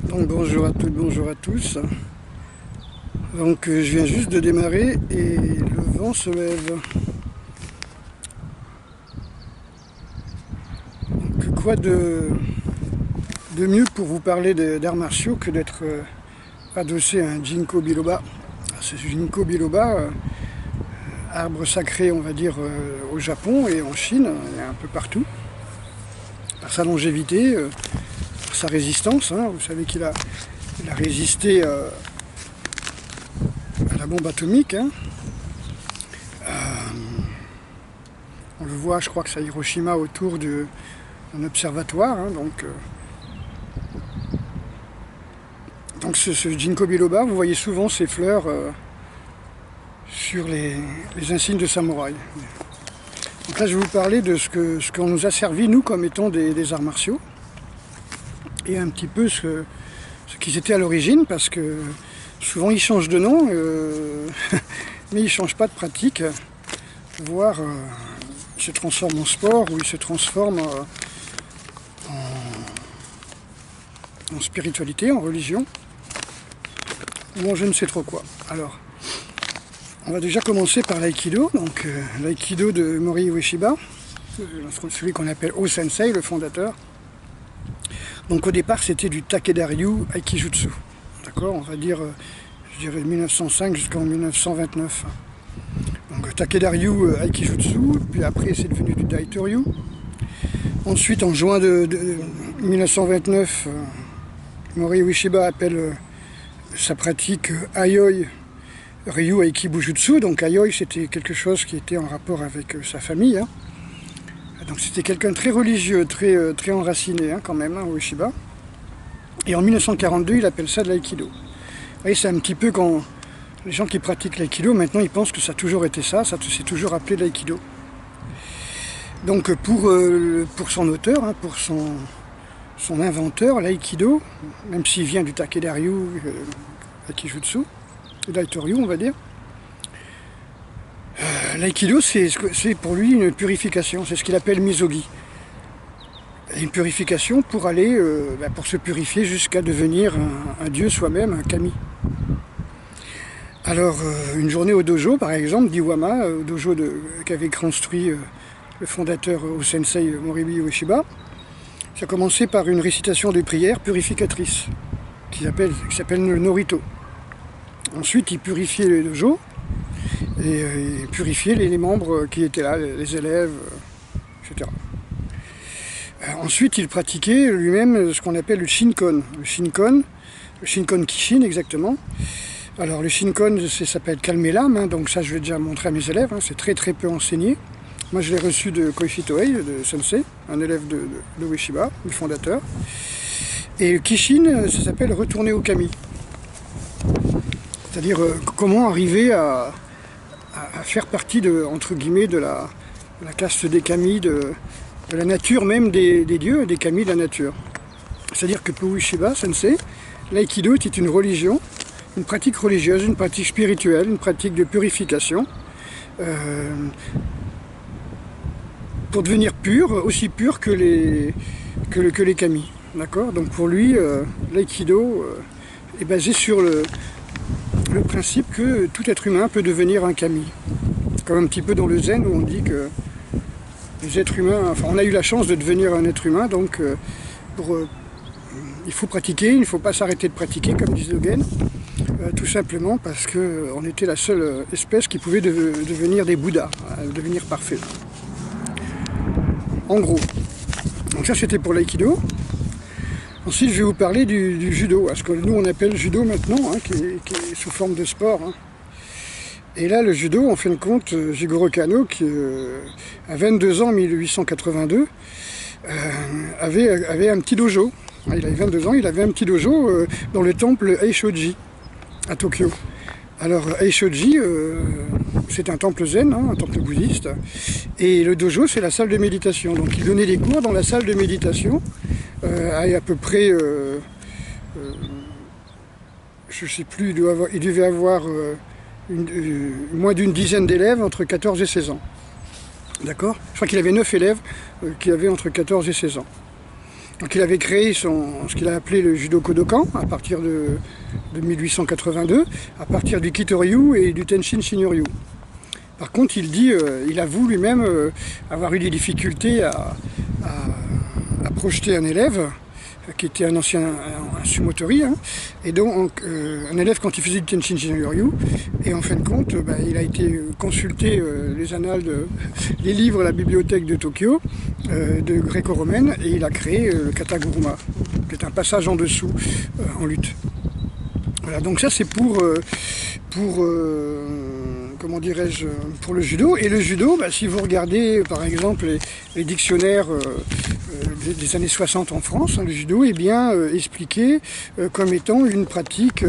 Donc bonjour à toutes, bonjour à tous. Donc je viens juste de démarrer et le vent se lève. Donc quoi de mieux pour vous parler d'arts martiaux que d'être adossé à un ginkgo biloba. Ce ginkgo biloba, arbre sacré on va dire au Japon et en Chine, et un peu partout. Par sa longévité, par sa résistance, hein. Vous savez qu'il a résisté à la bombe atomique. Hein. On le voit, je crois que c'est à Hiroshima, autour d'un observatoire. Hein, donc ce ginkgo biloba, vous voyez souvent ces fleurs sur les insignes de samouraï. Donc là, je vais vous parler de ce qu'on nous a servi, nous, comme étant des arts martiaux, et un petit peu ce qu'ils étaient à l'origine, parce que souvent ils changent de nom, mais ils ne changent pas de pratique, voire ils se transforment en sport, ou ils se transforment en spiritualité, en religion, ou en je ne sais trop quoi. Alors, on va déjà commencer par l'aïkido, donc l'aïkido de Mori Ueshiba, celui qu'on appelle O-sensei, le fondateur. Donc au départ c'était du Takedaryu Aikijutsu, d'accord, on va dire, je dirais 1905 jusqu'en 1929. Donc Takedaryu Aikijutsu, puis après c'est devenu du Daitoryu. Ensuite en juin de 1929, Mori Ueshiba appelle sa pratique Aioi Ryu Aikibujutsu, donc Aioi c'était quelque chose qui était en rapport avec sa famille. Hein. Donc c'était quelqu'un de très religieux, très enraciné hein, quand même, hein, Ueshiba. Et en 1942, il appelle ça de l'aïkido. Vous voyez, c'est un petit peu quand les gens qui pratiquent l'aïkido, maintenant ils pensent que ça a toujours été ça s'est toujours appelé l'aïkido. Donc pour son auteur, hein, pour son inventeur, l'aïkido, même s'il vient du Takedaryu Aikijutsu, Daitoryu on va dire, l'aïkido c'est pour lui une purification, c'est ce qu'il appelle misogi. Une purification pour aller, pour se purifier jusqu'à devenir un dieu soi-même, un kami. Alors une journée au dojo par exemple d'Iwama, au dojo qu'avait construit le fondateur O-sensei Mori Ueshiba, ça a commencé par une récitation de prière purificatrice qui s'appelle le Norito. Ensuite il purifiait le dojo et purifier les membres qui étaient là, les élèves, etc. Ensuite, il pratiquait lui-même ce qu'on appelle le Shinkon. Le Shinkon Kishin exactement. Alors le Shinkon, ça s'appelle calmer l'âme, hein, donc ça je vais déjà montrer à mes élèves, hein, c'est très peu enseigné. Moi je l'ai reçu de Koichi Toei, de Sensei, un élève de Ueshiba, le fondateur. Et le Kishin, ça s'appelle retourner au kami. C'est-à-dire comment arriver à faire partie entre guillemets de la caste des kami, de la nature même des dieux, des kami de la nature. C'est-à-dire que pour Ueshiba Sensei, l'aïkido était une religion, une pratique religieuse, une pratique spirituelle, une pratique de purification, pour devenir pur, aussi pur que les kami. D'accord ? Donc pour lui, l'aïkido est basé sur le principe que tout être humain peut devenir un kami. Comme un petit peu dans le zen où on dit que les êtres humains, enfin on a eu la chance de devenir un être humain, donc il faut pratiquer, il ne faut pas s'arrêter de pratiquer comme disait Dogen, tout simplement parce qu'on était la seule espèce qui pouvait devenir des bouddhas, devenir parfait. En gros. Donc ça c'était pour l'aïkido. Ensuite, je vais vous parler du judo, ce que nous on appelle judo maintenant, hein, qui est sous forme de sport. Hein. Et là, le judo, en fin de compte, Jigoro Kano, qui à 22 ans, 1882, avait un petit dojo. Il avait 22 ans, il avait un petit dojo dans le temple Eishoji, à Tokyo. Alors, Eishoji, c'est un temple zen, hein, un temple bouddhiste, et le dojo, c'est la salle de méditation. Donc, il donnait des cours dans la salle de méditation, à peu près, je ne sais plus, il devait avoir moins d'une dizaine d'élèves entre 14 et 16 ans. D'accord ? Je crois qu'il avait 9 élèves qui avaient entre 14 et 16 ans. Donc il avait créé ce qu'il a appelé le judo Kodokan à partir de 1882, à partir du Kitoryu et du Tenshin Shinryu. Par contre, il avoue lui-même avoir eu des difficultés à projeter un élève qui était un ancien sumotori, hein, et donc un élève quand il faisait du Tenshin Shinryu, et en fin de compte, il a été consulter les annales, les livres à la bibliothèque de Tokyo, de gréco-romaine, et il a créé le Kataguruma, qui est un passage en dessous en lutte. Voilà, donc ça c'est pour comment dirais-je, pour le judo. Et le judo, si vous regardez par exemple les dictionnaires des années 60 en France, hein, le judo est bien expliqué comme étant une pratique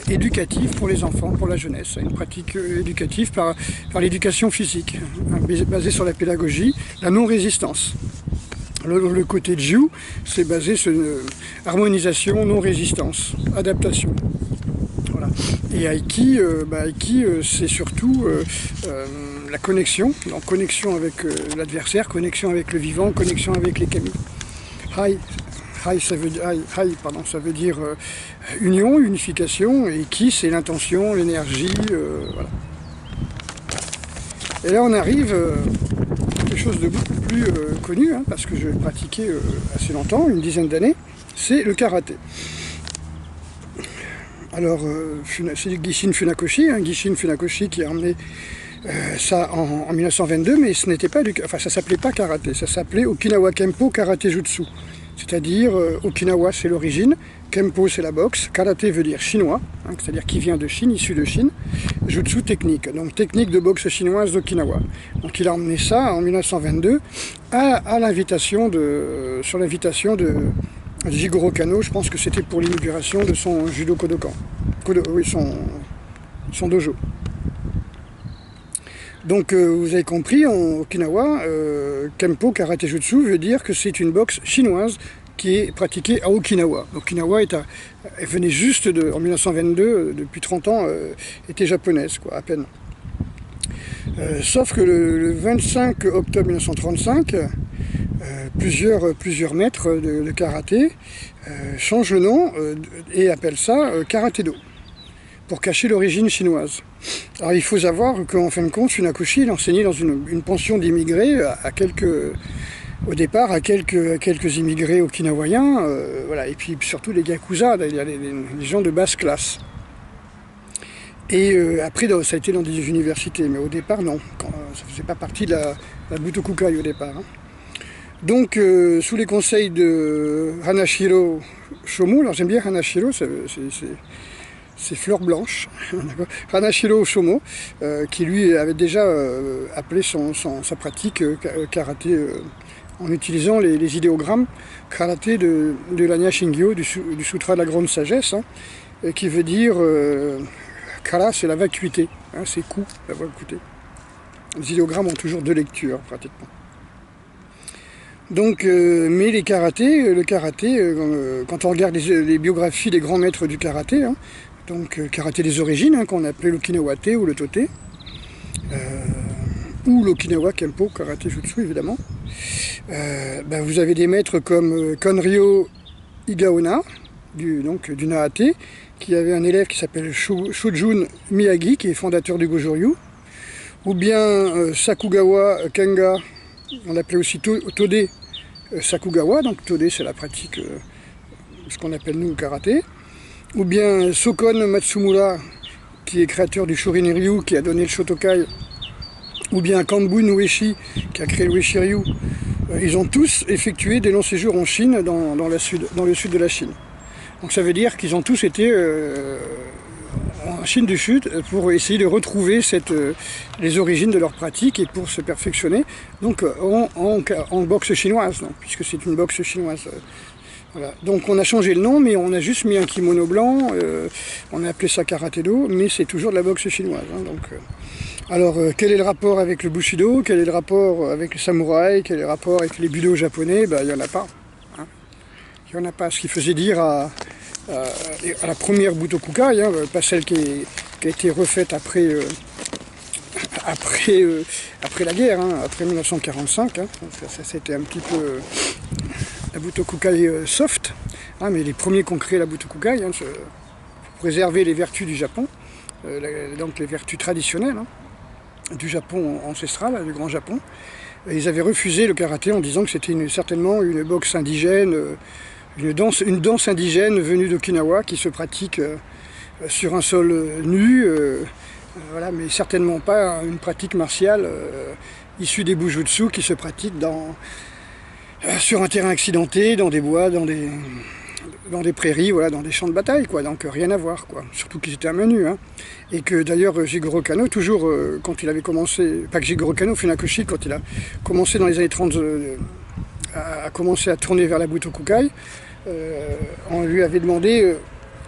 éducative pour les enfants, pour la jeunesse, une pratique éducative par l'éducation physique, hein, basée sur la pédagogie, la non-résistance. Le côté jiu, c'est basé sur une harmonisation, non-résistance, adaptation. Voilà. Et Aiki, c'est surtout la connexion, donc connexion avec l'adversaire, connexion avec le vivant, connexion avec les kami. Hai, ça veut dire union, unification, et Ki, c'est l'intention, l'énergie, voilà. Et là on arrive à quelque chose de beaucoup plus connu, hein, parce que je l'ai pratiqué assez longtemps, une dizaine d'années, c'est le karaté. Alors, c'est Gishin Funakoshi, hein, Gishin Funakoshi qui a emmené ça en 1922, mais ce n'était pas ça s'appelait pas karaté, ça s'appelait Okinawa Kempo Karate Jutsu. C'est-à-dire, Okinawa c'est l'origine, Kempo c'est la boxe, karaté veut dire chinois, hein, c'est-à-dire qui vient de Chine, issu de Chine, Jutsu technique, donc technique de boxe chinoise d'Okinawa. Donc il a emmené ça en 1922 sur l'invitation de Jigoro Kano, je pense que c'était pour l'inauguration de son judo Kodokan, son dojo. Donc vous avez compris, en Okinawa, Kempo Karate Jutsu veut dire que c'est une boxe chinoise qui est pratiquée à Okinawa. Okinawa venait juste en 1922, depuis 30 ans, était japonaise, quoi, à peine. Sauf que le 25 octobre 1935, plusieurs maîtres de karaté changent le nom et appellent ça karaté-do, pour cacher l'origine chinoise. Alors il faut savoir qu'en fin de compte, Funakoshi il enseignait dans une pension d'immigrés au départ à quelques immigrés okinawaïens, voilà, et puis surtout les yakuza, les gens de basse classe. Et après, ça a été dans des universités, mais au départ, non. Ça ne faisait pas partie de la Butokukai au départ. Hein. Donc, sous les conseils de Hanashiro Shomo, alors j'aime bien Hanashiro, c'est fleur blanche, Hanashiro Shomo, qui lui avait déjà appelé sa pratique karaté en utilisant les idéogrammes karaté de l'Anya Shingyo, du Sutra de la Grande Sagesse, hein, qui veut dire kara, c'est la vacuité, hein, c'est ku, la vacuité. Les idéogrammes ont toujours deux lectures pratiquement. Donc, mais le karaté, quand on regarde les biographies des grands maîtres du karaté, hein, donc karaté des origines, hein, qu'on appelait l'Okinawa-te ou le Tote, ou l'Okinawa Kempo Karate Jutsu évidemment, vous avez des maîtres comme Konryo Igaona, du Naate, qui avait un élève qui s'appelle Shojun Miyagi, qui est fondateur du Goju-ryu, ou bien Sakugawa Kenga, on l'appelait aussi Tode Sakugawa, donc Tode c'est la pratique, ce qu'on appelle nous le karaté, ou bien Sokon Matsumura, qui est créateur du Shorin-ryu, qui a donné le Shotokai, ou bien Kambun Ueshi, qui a créé le Ueshi-ryu. Ils ont tous effectué des longs séjours en Chine, dans le sud de la Chine. Donc ça veut dire qu'ils ont tous été en Chine du Sud pour essayer de retrouver les origines de leur pratique et pour se perfectionner donc en boxe chinoise, donc, puisque c'est une boxe chinoise. Voilà. Donc on a changé le nom, mais on a juste mis un kimono blanc, on a appelé ça karaté-do, mais c'est toujours de la boxe chinoise. Hein, alors quel est le rapport avec le Bushido, quel est le rapport avec le samouraï, quel est le rapport avec les budo japonais? Il n'y en a pas. Hein. Il n'y en a pas, ce qui faisait dire à la première Butokukai, hein, pas celle qui a été refaite après la guerre, hein, après 1945, hein, ça c'était un la Butokukai soft, hein, mais les premiers qui ont créé la Butokukai, hein, pour préserver les vertus du Japon, donc les vertus traditionnelles du Japon ancestral, du Grand Japon. Et ils avaient refusé le karaté en disant que c'était certainement une boxe indigène, une danse indigène venue d'Okinawa qui se pratique sur un sol nu, voilà, mais certainement pas une pratique martiale issue des bujutsu qui se pratique sur un terrain accidenté, dans des bois, dans des prairies, voilà, dans des champs de bataille, quoi. Donc rien à voir, quoi. Surtout qu'ils étaient à main nue, hein. Et que d'ailleurs Jigoro Kano, toujours quand il avait commencé, pas que Jigoro Kano, Funakoshi, quand il a commencé dans les années 30 a commencé à tourner vers la Butokukai, on lui avait demandé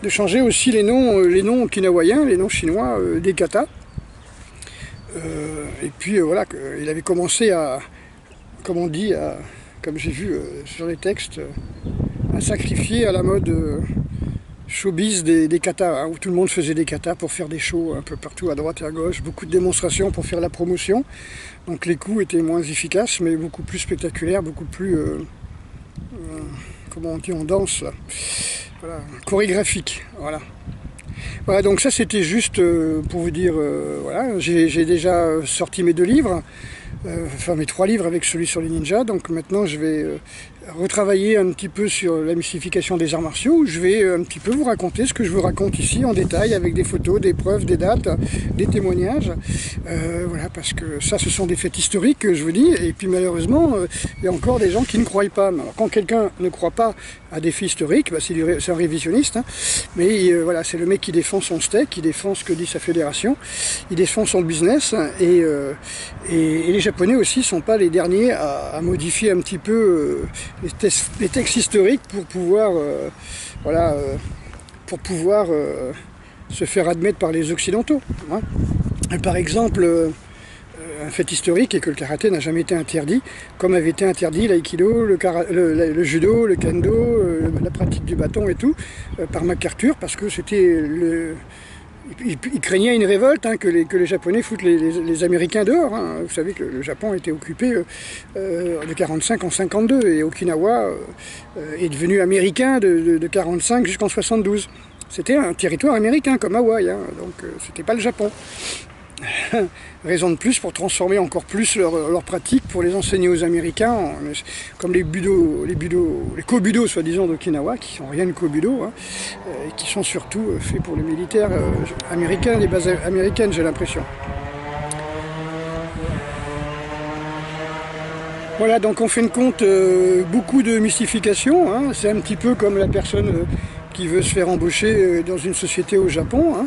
de changer aussi les noms okinawaïens, les noms chinois des katas. Et puis voilà, il avait commencé à, comme on dit, comme j'ai vu sur les textes, à sacrifier à la mode showbiz des katas, hein, où tout le monde faisait des katas pour faire des shows un peu partout à droite et à gauche, beaucoup de démonstrations pour faire la promotion. Donc les coups étaient moins efficaces, mais beaucoup plus spectaculaires, beaucoup plus, comment on dit en danse, là. Voilà, chorégraphique, voilà. Voilà, donc ça c'était juste pour vous dire, voilà, j'ai déjà sorti mes 2 livres, enfin mes 3 livres avec celui sur les ninjas, donc maintenant je vais retravailler un petit peu sur la mystification des arts martiaux. Je vais un petit peu vous raconter ce que je vous raconte ici en détail, avec des photos, des preuves, des dates, des témoignages, voilà, parce que ça ce sont des faits historiques, je vous dis, et puis malheureusement il y a encore des gens qui ne croient pas. Alors, quand quelqu'un ne croit pas à des faits historiques, bah, c'est un révisionniste, hein, mais voilà, c'est le mec qui défend son steak, qui défend ce que dit sa fédération, il défend son business, et les Japonais aussi ne sont pas les derniers à modifier un petit peu les textes historiques pour pouvoir, voilà, se faire admettre par les Occidentaux, hein. Et par exemple, un fait historique est que le karaté n'a jamais été interdit, comme avait été interdit l'aïkido, le judo, le kendo, la pratique du bâton et tout, par MacArthur, parce que c'était il craignait une révolte, hein, que les Japonais foutent les Américains dehors, hein. Vous savez que le Japon a été occupé de 45 en 52 et Okinawa est devenu américain de 45 jusqu'en 72. C'était un territoire américain comme Hawaï, hein, donc c'était pas le Japon. Raison de plus pour transformer encore plus leur pratique, pour les enseigner aux Américains, comme les kobudo soi-disant d'Okinawa, qui sont rien de kobudo, hein, et qui sont surtout faits pour les militaires américains, les bases américaines, j'ai l'impression. Voilà, donc en fin de compte, beaucoup de mystification, hein. C'est un petit peu comme la personne qui veut se faire embaucher dans une société au Japon, hein.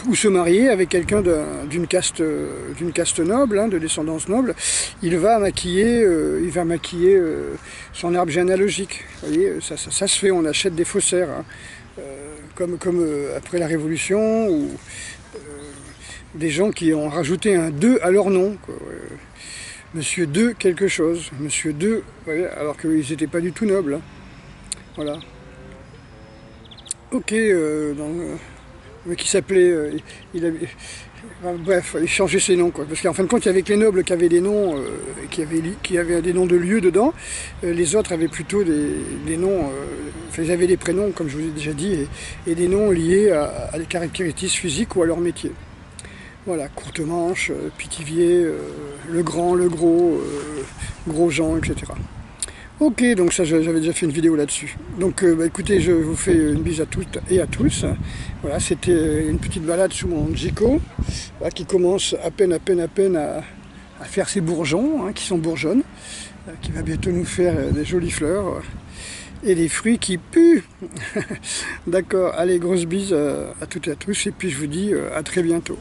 Ou se marier avec quelqu'un d'une caste noble, hein, de descendance noble, il va maquiller son arbre généalogique. Vous voyez, ça se fait, on achète des faussaires, hein, comme après la Révolution, ou des gens qui ont rajouté un 2 à leur nom, quoi. Monsieur 2 quelque chose, Monsieur 2, voyez, alors qu'ils n'étaient pas du tout nobles, hein. Voilà. Ok, qui s'appelait, bref, il changeait ses noms, quoi. Parce qu'en fin de compte, il y avait que les nobles qui avaient des noms, qui avaient des noms de lieux dedans. Les autres avaient plutôt des noms, enfin, ils avaient des prénoms, comme je vous ai déjà dit, et des noms liés à des caractéristiques physiques ou à leur métier. Voilà, Courtemanche, Pithiviers, le Grand, le Gros, Grosjean, etc. Ok, donc ça j'avais déjà fait une vidéo là-dessus. Donc bah, écoutez, je vous fais une bise à toutes et à tous. Voilà, c'était une petite balade sous mon Jiko, là, qui commence à peine à faire ses bourgeons, hein, qui sont bourgeonnes, qui va bientôt nous faire des jolies fleurs et des fruits qui puent. D'accord, allez, grosse bise à toutes et à tous, et puis je vous dis à très bientôt.